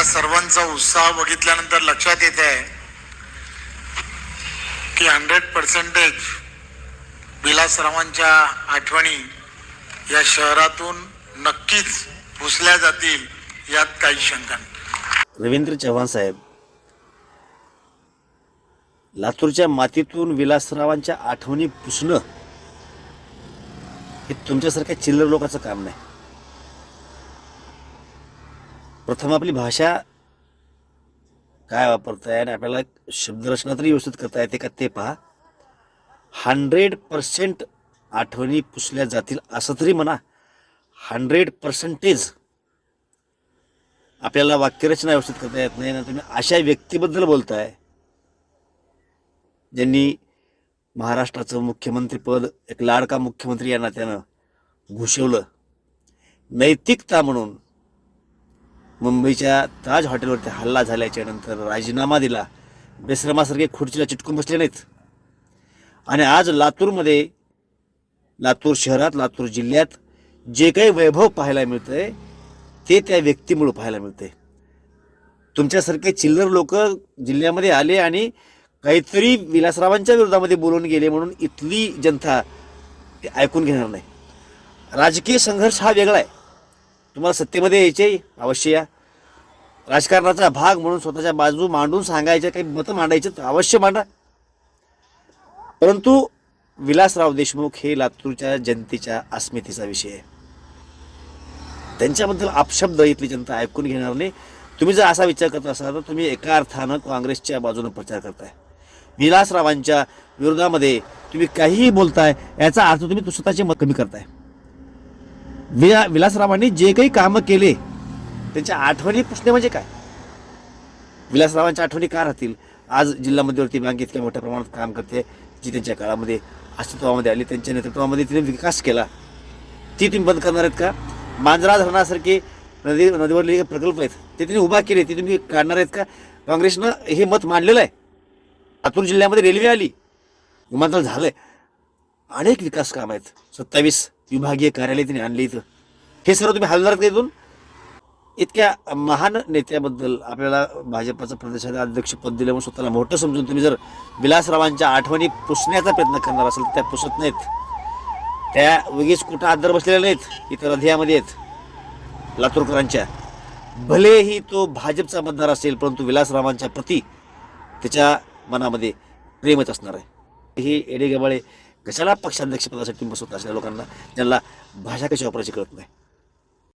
आपल्या सर्वांचा उत्साह बघितल्यानंतर लक्षात येत आहे की 100% विलासरावांच्या आठवणी या शहरातून नक्कीच पुसल्या जातील, यात काही शंका नाही. रवींद्र चव्हाण साहेब, लातूरच्या मातीतून विलासरावांच्या आठवणी पुसणं हे तुमच्यासारख्या चिल्लर लोकांचं काम नाही. प्रथम आपली भाषा काय वापरताय आणि आपल्याला शब्दरचना तरी व्यवस्थित करता येते का ते पहा. 100% आठवणी पुसल्या जातील असं तरी म्हणा. 100% आपल्याला वाक्यरचना व्यवस्थित करता येत नाही ना. तुम्ही अशा व्यक्तीबद्दल बोलताय ज्यांनी महाराष्ट्राचं मुख्यमंत्रीपद एक लाडका मुख्यमंत्री या नात्यानं भूषवलं. नैतिकता म्हणून मुंबईच्या ताज हॉटेलवरती हल्ला झाल्याच्या नंतर राजीनामा दिला. बेशरमासारखे खुर्चीला चिटकून बसले नाहीत. आणि आज लातूरमध्ये, लातूर शहरात, लातूर जिल्ह्यात जे काही वैभव पाहायला मिळतंय ते त्या व्यक्तीमुळे पाहायला मिळते. तुमच्यासारखे चिल्लर लोक जिल्ह्यामध्ये आले आणि काहीतरी विलासरावांच्या विरोधामध्ये बोलून गेले म्हणून इथली जनता ते ऐकून घेणार नाही. राजकीय संघर्ष हा वेगळा आहे. तुम्हाला सत्तेमध्ये यायचे अवश्य या. राजकारणाचा भाग म्हणून स्वतःच्या बाजू मांडून सांगायच्या, काही मतं मांडायचे अवश्य मांडा. परंतु विलासराव देशमुख हे लातूरच्या जनतेच्या अस्मितेचा विषय आहे. त्यांच्याबद्दल अपशब्द इथली जनता ऐकून घेणार नाही. तुम्ही जर असा विचार करत असाल तर तुम्ही एका अर्थानं काँग्रेसच्या बाजूने प्रचार करताय. विलासरावांच्या विरोधामध्ये तुम्ही काहीही बोलताय याचा अर्थ तुम्ही स्वतःचे मत कमी करताय. विलासरावांनी जे काही कामं केले त्यांच्या आठवणी पुसणे म्हणजे काय? विलासरावांच्या आठवणी का राहतील? आज जिल्हा मध्यवर्ती बँक इतक्या मोठ्या प्रमाणात काम करते, जी त्यांच्या काळामध्ये अस्तित्वामध्ये आली, त्यांच्या नेतृत्वामध्ये तिने विकास केला. ती तुम्ही बंद करणार आहेत का? मांजरा धरणासारखे नदीवरले प्रकल्प आहेत ते तिने उभा केले, ते तुम्ही काढणार आहेत का? काँग्रेसनं हे मत मांडलेलं आहे. लातूर जिल्ह्यामध्ये रेल्वे आली, विमानतळ झालंय, अनेक विकास काम आहेत. 27 विभागीय कार्यालय तिने आणले इथं. हे सर्व तुम्ही हलणार का इथून? इतक्या महान नेत्याबद्दल आपल्याला भाजपचं प्रदेशाचे अध्यक्षपद दिलं म्हणून स्वतःला मोठं समजून तुम्ही जर विलासरावांच्या आठवणी पुसण्याचा प्रयत्न करणार असेल तर त्या पुसत नाहीत. त्या उगीच कुठं आदर बसलेल्या नाहीत, इथं हृदयामध्ये आहेत लातूरकरांच्या. भलेही तो भाजपचा मतदार असेल परंतु विलासरावांच्या प्रती त्याच्या मनामध्ये प्रेमच असणार आहे. ही एडेगबाळे कशाला पक्षाध्यक्षपदासाठी बसवत असलेल्या लोकांना, ज्यांना भाषा कशी वापरायची कळत नाही.